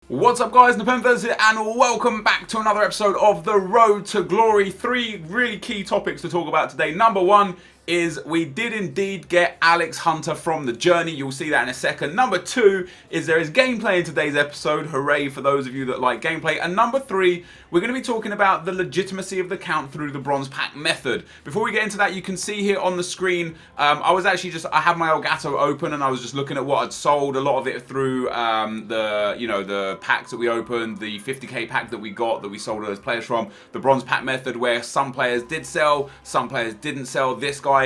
What's up guys, NepentheZ here and welcome back to another episode of The Road to Glory. Three really key topics to talk about today. Number one is we did indeed get Alex Hunter from the Journey. You'll see that in a second. Number two is there is gameplay in today's episode. Hooray for those of you that like gameplay. And number three, we're going to be talking about the legitimacy of the count through the bronze pack method. Before we get into that, you can see here on the screen, I have my Elgato open and I was just looking at what I'd sold. A lot of it through the packs that we opened, the 50k pack that we got, that we sold those players from, the bronze pack method where some players did sell, some players didn't sell. This guy,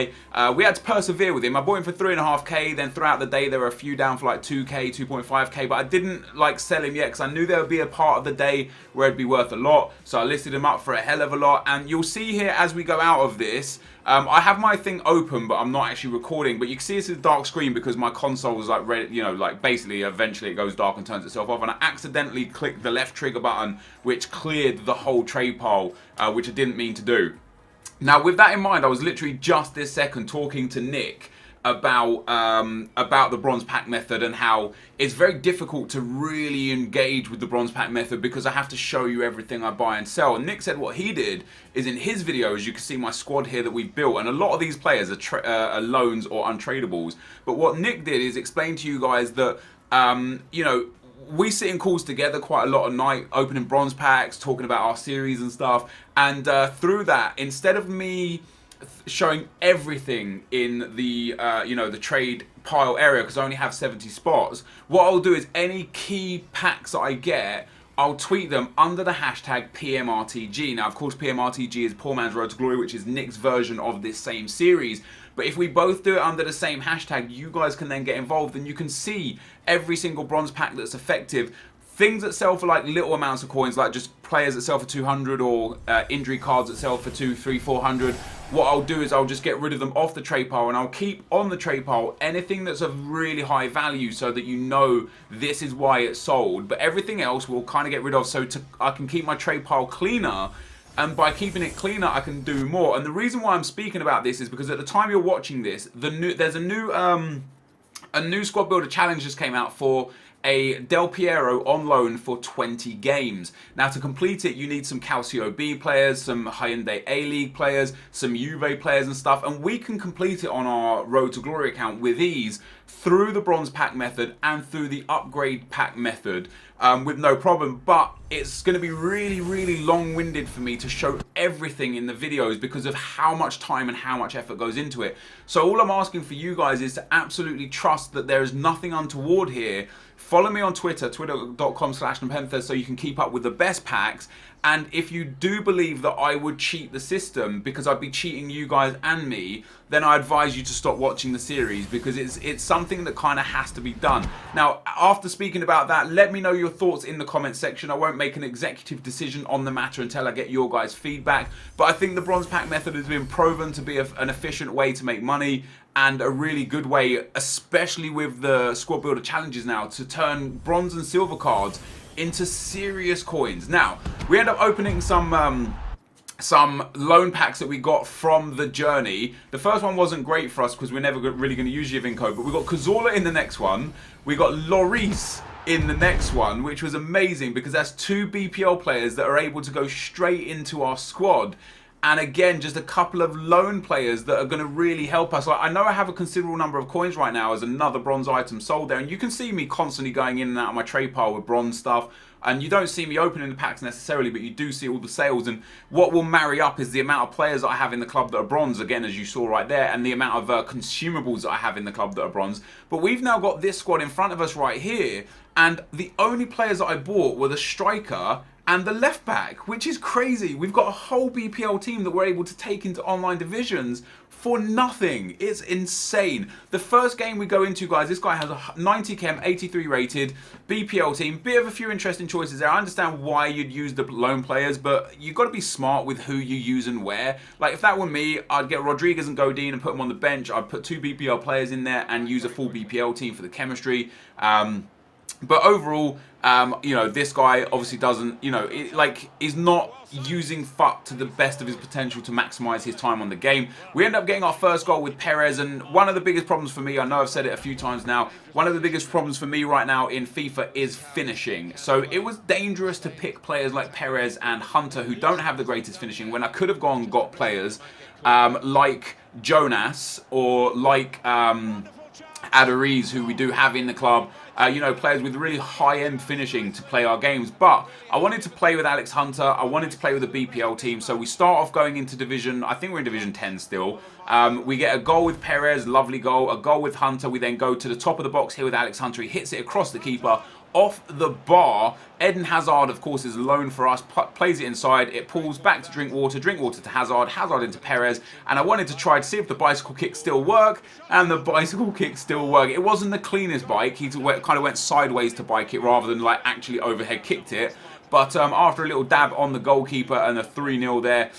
we had to persevere with him. I bought him for 3.5k, then throughout the day there were a few down for like 2k, 2.5k, but I didn't like sell him yet because I knew there would be a part of the day where it'd be worth a lot, so I listed him up for a hell of a lot. And you'll see here as we go out of this, I have my thing open but I'm not actually recording, but you can see it's a dark screen because my console was like red, basically eventually it goes dark and turns itself off, and I accidentally clicked the left trigger button which cleared the whole trade pile, which I didn't mean to do. Now, with that in mind, I was literally just this second talking to Nick about the bronze pack method and how it's very difficult to really engage with the bronze pack method because I have to show you everything I buy and sell. And Nick said what he did is in his videos, you can see my squad here that we've built, and a lot of these players are loans or untradables. But what Nick did is explain to you guys that we sit in calls together quite a lot at night, opening bronze packs, talking about our series and stuff. And through that, instead of me showing everything in the the trade pile area, because I only have 70 spots, what I'll do is any key packs that I get, I'll tweet them under the hashtag PMRTG. Now, of course, PMRTG is Poor Man's Road to Glory, which is Nick's version of this same series. But if we both do it under the same hashtag, you guys can then get involved and you can see every single bronze pack that's effective. Things that sell for like little amounts of coins, like just players that sell for 200 or injury cards that sell for 200, 300, 400. What I'll do is I'll just get rid of them off the trade pile, and I'll keep on the trade pile anything that's of really high value so that you know this is why it's sold. But everything else we'll kind of get rid of so I can keep my trade pile cleaner. And by keeping it cleaner, I can do more. And the reason why I'm speaking about this is because at the time you're watching this, there's a new squad builder challenge just came out for a Del Piero on loan for 20 games. Now, to complete it, you need some Calcio B players, some Hyundai A-League players, some Juve players and stuff, and we can complete it on our Road to Glory account with ease through the bronze pack method and through the upgrade pack method with no problem. But it's going to be really, really long-winded for me to show everything in the videos because of how much time and how much effort goes into it. So all I'm asking for you guys is to absolutely trust that there is nothing untoward here. Follow me on Twitter, twitter.com/NepentheZ, so you can keep up with the best packs. And if you do believe that I would cheat the system because I'd be cheating you guys and me, then I advise you to stop watching the series because it's something that kind of has to be done. Now, after speaking about that, let me know your thoughts in the comment section. I won't make an executive decision on the matter until I get your guys' feedback. But I think the bronze pack method has been proven to be an efficient way to make money and a really good way, especially with the squad builder challenges now, to turn bronze and silver cards into serious coins. Now, we end up opening some loan packs that we got from the Journey. The first one wasn't great for us because we're never really going to use Giovinco, but we got Cazorla in the next one. We got Lloris in the next one, which was amazing because that's two BPL players that are able to go straight into our squad. And again, just a couple of loan players that are going to really help us. Like, I know I have a considerable number of coins right now as another bronze item sold there. And you can see me constantly going in and out of my trade pile with bronze stuff. And you don't see me opening the packs necessarily, but you do see all the sales. And what will marry up is the amount of players that I have in the club that are bronze, again, as you saw right there, and the amount of consumables that I have in the club that are bronze. But we've now got this squad in front of us right here. And the only players that I bought were the striker and the left back, which is crazy. We've got a whole BPL team that we're able to take into online divisions for nothing. It's insane. The first game we go into, guys, this guy has a 90 chem, 83 rated BPL team. Bit of a few interesting choices there. I understand why you'd use the loan players, but you've got to be smart with who you use and where. Like, if that were me, I'd get Rodriguez and Godin and put them on the bench. I'd put two BPL players in there and use a full BPL team for the chemistry. But overall, You know, this guy obviously doesn't, you know, is not using FUT to the best of his potential to maximise his time on the game. We end up getting our first goal with Perez, and one of the biggest problems for me, I know I've said it a few times now, one of the biggest problems for me right now in FIFA is finishing. So it was dangerous to pick players like Perez and Hunter who don't have the greatest finishing, when I could have gone and got players like Jonas or like Adariz, who we do have in the club. You know, players with really high-end finishing to play our games. But I wanted to play with Alex Hunter. I wanted to play with a BPL team. So we start off going into Division, I think we're in Division 10 still. We get a goal with Perez, lovely goal. A goal with Hunter. We then go to the top of the box here with Alex Hunter. He hits it across the keeper, off the bar. Eden Hazard, of course, is alone for us, plays it inside, it pulls back to Drinkwater to Hazard, Hazard into Perez, and I wanted to try to see if the bicycle kicks still work, and the bicycle kicks still work. It wasn't the cleanest bike, he kind of went sideways to bike it rather than like actually overhead kicked it. But after a little dab on the goalkeeper and a 3-0 there,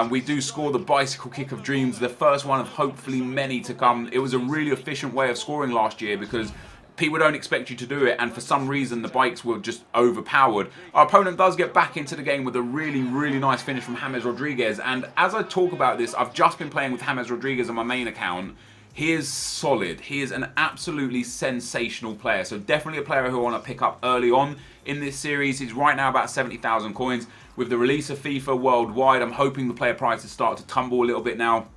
we do score the bicycle kick of dreams, the first one of hopefully many to come. It was a really efficient way of scoring last year because people don't expect you to do it, and for some reason the bikes were just overpowered. Our opponent does get back into the game with a really, really nice finish from James Rodriguez, and as I talk about this, I've just been playing with James Rodriguez on my main account. He is solid. He is an absolutely sensational player, so definitely a player who I want to pick up early on in this series. He's right now about 70,000 coins. With the release of FIFA worldwide, I'm hoping the player prices start to tumble a little bit now.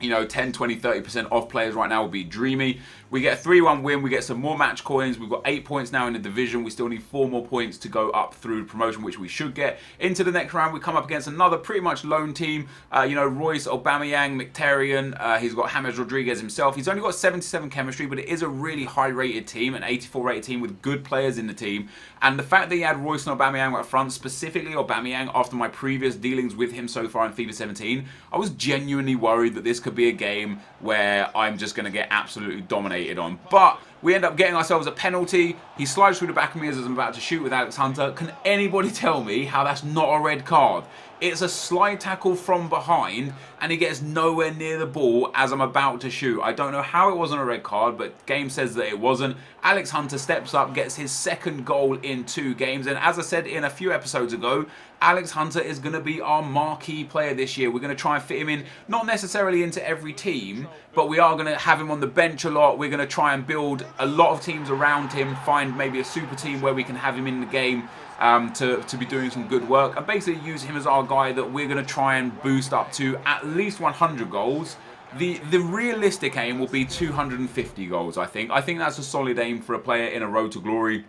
You know, 10, 20, 30% off players right now will be dreamy. We get a 3-1 win. We get some more match coins. We've got 8 points now in the division. We still need 4 more points to go up through promotion, which we should get. Into the next round, we come up against another pretty much lone team. You know, Royce, Aubameyang, Mkhitaryan. He's got James Rodriguez himself. He's only got 77 chemistry, but it is a really high-rated team, an 84-rated team with good players in the team. And the fact that he had Royce and Aubameyang up front, specifically Aubameyang, after my previous dealings with him so far in FIFA 17, I was genuinely worried that this could be a game where I'm just going to get absolutely dominated on. But we end up getting ourselves a penalty. He slides through the back of me as I'm about to shoot with Alex Hunter. Can anybody tell me how that's not a red card? It's a slide tackle from behind, and he gets nowhere near the ball as I'm about to shoot. I don't know how it wasn't a red card, but game says that it wasn't. Alex Hunter steps up, gets his second goal in 2 games, and as I said in a few episodes ago, Alex Hunter is going to be our marquee player this year. We're going to try and fit him in, not necessarily into every team, but we are going to have him on the bench a lot. We're going to try and build a lot of teams around him, find maybe a super team where we can have him in the game to be doing some good work, and basically use him as our guy that we're going to try and boost up to at least 100 goals. The realistic aim will be 250 goals, I think. I think that's a solid aim for a player in a road to glory.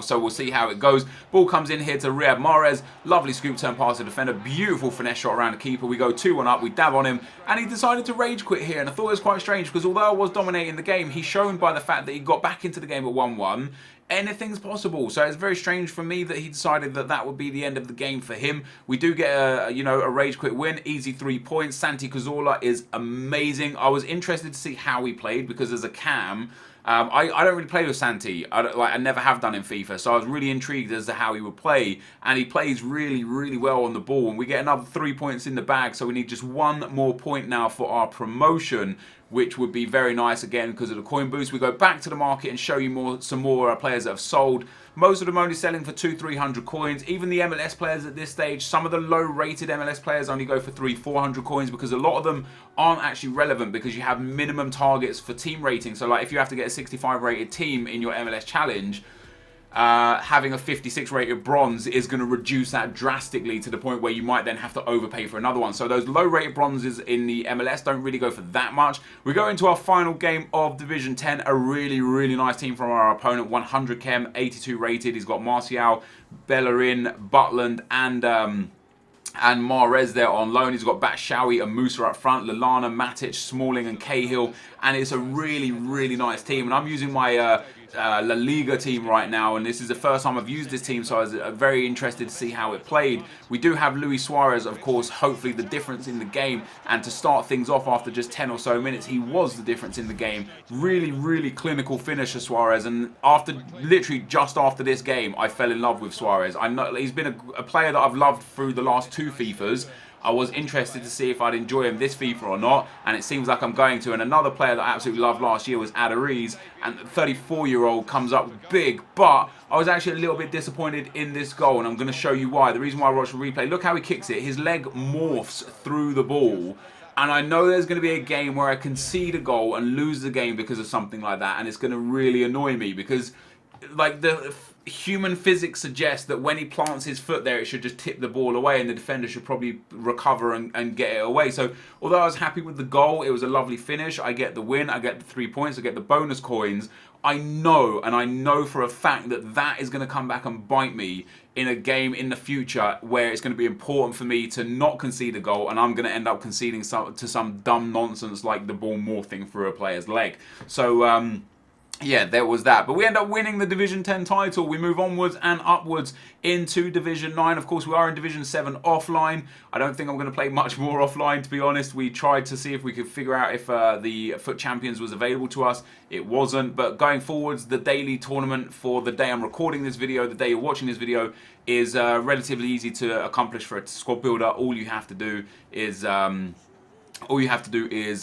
So we'll see how it goes. Ball comes in here to Riyad Mahrez. Lovely scoop turn past the defender. Beautiful finesse shot around the keeper. We go 2-1 up. We dab on him. And he decided to rage quit here. And I thought it was quite strange because although I was dominating the game, he's shown by the fact that he got back into the game at 1-1. Anything's possible. So it's very strange for me that he decided that that would be the end of the game for him. We do get a rage quit win. Easy 3 points. Santi Cazorla is amazing. I was interested to see how he played because as a cam, I don't really play with Santi. I never have done in FIFA, so I was really intrigued as to how he would play, and he plays really, really well on the ball, and we get another 3 points in the bag, so we need just 1 more point now for our promotion, which would be very nice again because of the coin boost. We go back to the market and show you some more players that have sold. Most of them only selling for 200-300 coins. Even the MLS players at this stage, some of the low-rated MLS players only go for 300-400 coins because a lot of them aren't actually relevant because you have minimum targets for team rating. So like if you have to get a 65 rated team in your MLS challenge, having a 56 rated bronze is going to reduce that drastically to the point where you might then have to overpay for another one. So those low rated bronzes in the MLS don't really go for that much. We go into our final game of Division 10, a really, really nice team from our opponent, 100 chem, 82 rated. He's got Martial, Bellerin, Butland, and Mahrez there on loan. He's got Batshuayi and Musa up front, Lallana, Matic, Smalling and Cahill, and it's a really, really nice team. And I'm using my La Liga team right now, and this is the first time I've used this team, so I was very interested to see how it played. We do have Luis Suarez, of course, hopefully the difference in the game, and to start things off after just 10 or so minutes, he was the difference in the game. Really, really clinical finisher, Suarez, and literally just after this game, I fell in love with Suarez. I know he's been a player that I've loved through the last 2 FIFAs. I was interested to see if I'd enjoy him this FIFA or not, and it seems like I'm going to. And another player that I absolutely loved last year was ENQUIRIES, and the 34-year-old comes up big, but I was actually a little bit disappointed in this goal, and I'm going to show you why. The reason why I watched the replay, look how he kicks it. His leg morphs through the ball. And I know there's going to be a game where I concede a goal and lose the game because of something like that. And it's going to really annoy me because, like, the human physics suggests that when he plants his foot there, it should just tip the ball away and the defender should probably recover and get it away. So, although I was happy with the goal, it was a lovely finish. I get the win, I get the 3 points, I get the bonus coins. I know for a fact that that is going to come back and bite me in a game in the future where it's going to be important for me to not concede a goal, and I'm going to end up conceding to some dumb nonsense like the ball morphing through a player's leg. So, yeah, there was that. But we end up winning the Division 10 title. We move onwards and upwards into Division 9. Of course, we are in Division 7 offline. I don't think I'm going to play much more offline, to be honest. We tried to see if we could figure out if the FUT Champions was available to us. It wasn't. But going forwards, the daily tournament for the day I'm recording this video, the day you're watching this video, is relatively easy to accomplish for a squad builder. All you have to do is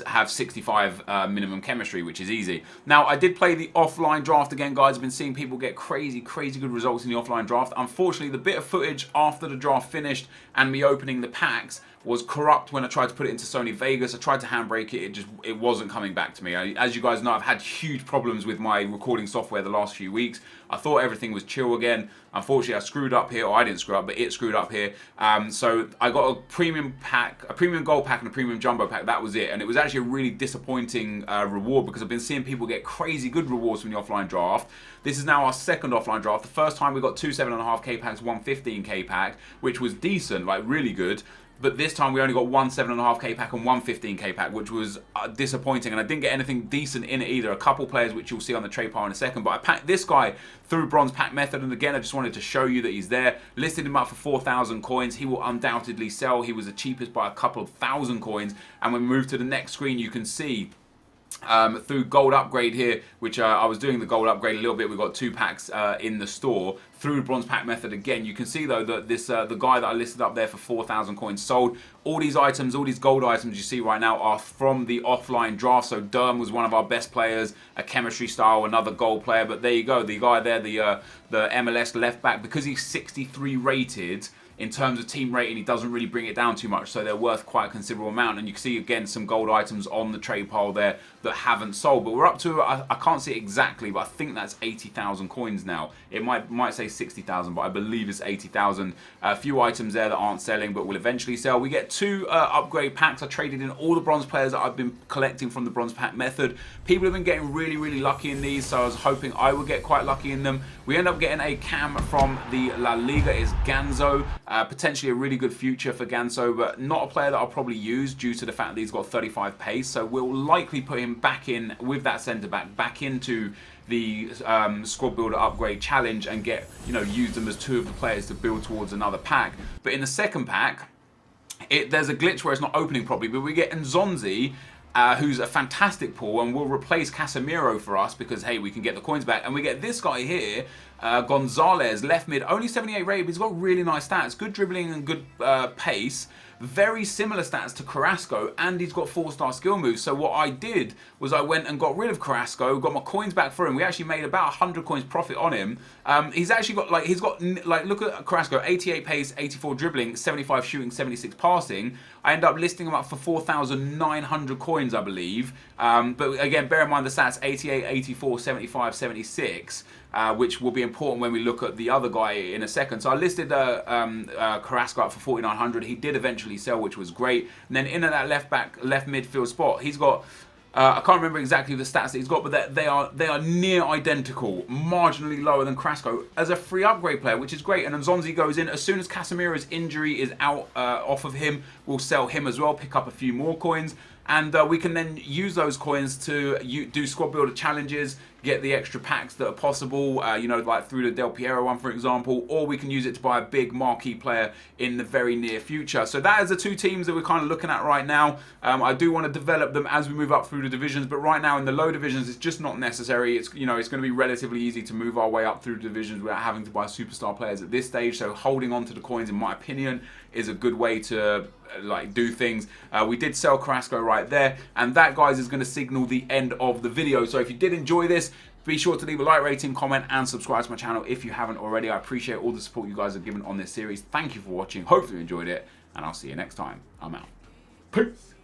have 65 minimum chemistry, which is easy. Now, I did play the offline draft again, guys. I've been seeing people get crazy good results in the offline draft. Unfortunately, the bit of footage after the draft finished and me opening the packs was corrupt when I tried to put it into Sony Vegas. I tried to handbrake it. It wasn't coming back to me. As you guys know, I've had huge problems with my recording software the last few weeks. I thought everything was chill again. Unfortunately, I screwed up here, or I didn't screw up, but it screwed up here. So I got a premium pack, a premium gold pack and a premium jumbo pack. That was it. And it was actually a really disappointing reward because I've been seeing people get crazy good rewards from the offline draft. This is now our second offline draft. The first time we got 2 7.5k packs, 1 15k pack, which was decent, like really good. But this time we only got 1 7.5k pack and 1 15k pack, which was disappointing. And I didn't get anything decent in it either. A couple players which you'll see on the trade pile in a second. But I packed this guy through bronze pack method. And again, I just wanted to show you that he's there. Listed him up for 4,000 coins. He will undoubtedly sell. He was the cheapest by a couple of thousand coins. And when we move to the next screen, you can see through gold upgrade here, which I was doing the gold upgrade a little bit. We've got 2 packs in the store. Through bronze pack method again, you can see though that this the guy that I listed up there for 4,000 coins sold. All these items, all these gold items you see right now are from the offline draft. So Durham was one of our best players, a chemistry style, another gold player. But there you go, the guy there, the MLS left back, because he's 63 rated. In terms of team rating, he doesn't really bring it down too much, so they're worth quite a considerable amount. And you can see again some gold items on the trade pile there that haven't sold. But we're up to, I can't see it exactly, but I think that's 80,000 coins now. It might say 60,000, but I believe it's 80,000. A few items there that aren't selling, but will eventually sell. We get 2 upgrade packs. I traded in all the bronze players that I've been collecting from the bronze pack method. People have been getting really lucky in these, so I was hoping I would get quite lucky in them. We end up getting a cam from the La Liga. Is Ganso. Potentially a really good future for Ganso, but not a player that I'll probably use due to the fact that he's got 35 pace. So we'll likely put him back in with that centre back, back into the squad builder upgrade challenge and get, use them as 2 of the players to build towards another pack. But in the second pack, there's a glitch where it's not opening properly, but we get Nzonzi, who's a fantastic pull and will replace Casemiro for us because, hey, we can get the coins back. And we get this guy here, Gonzalez, left mid, only 78 rated, but he's got really nice stats. Good dribbling and good pace. Very similar stats to Carrasco, and he's got 4-star skill moves. So what I did was I went and got rid of Carrasco, got my coins back for him. We actually made about 100 coins profit on him. He's actually got, look at Carrasco, 88 pace, 84 dribbling, 75 shooting, 76 passing. I end up listing him up for 4,900 coins, I believe. But again, bear in mind the stats, 88, 84, 75, 76. Which will be important when we look at the other guy in a second. So I listed Carrasco up for 4,900. He did eventually sell, which was great. And then in at that left midfield spot, he's got, I can't remember exactly the stats that he's got, but they are near identical, marginally lower than Carrasco as a free upgrade player, which is great. And Nzonzi goes in as soon as Casemiro's injury is out off of him. We'll sell him as well, pick up a few more coins. And we can then use those coins to do squad builder challenges, get the extra packs that are possible, you know, like through the Del Piero one, for example, or we can use it to buy a big marquee player in the very near future. So that is the two teams that we're kind of looking at right now. I do want to develop them as we move up through the divisions, but right now in the low divisions, it's just not necessary. It's, you know, it's going to be relatively easy to move our way up through the divisions without having to buy superstar players at this stage. So holding on to the coins, in my opinion, is a good way to like do things. We did sell Carrasco right there, and that, guys, is going to signal the end of the video. So if you did enjoy this, be sure to leave a like, rating, comment, and subscribe to my channel if you haven't already. I appreciate all the support you guys have given on this series. Thank you for watching. Hopefully you enjoyed it, and I'll see you next time. I'm out. Peace.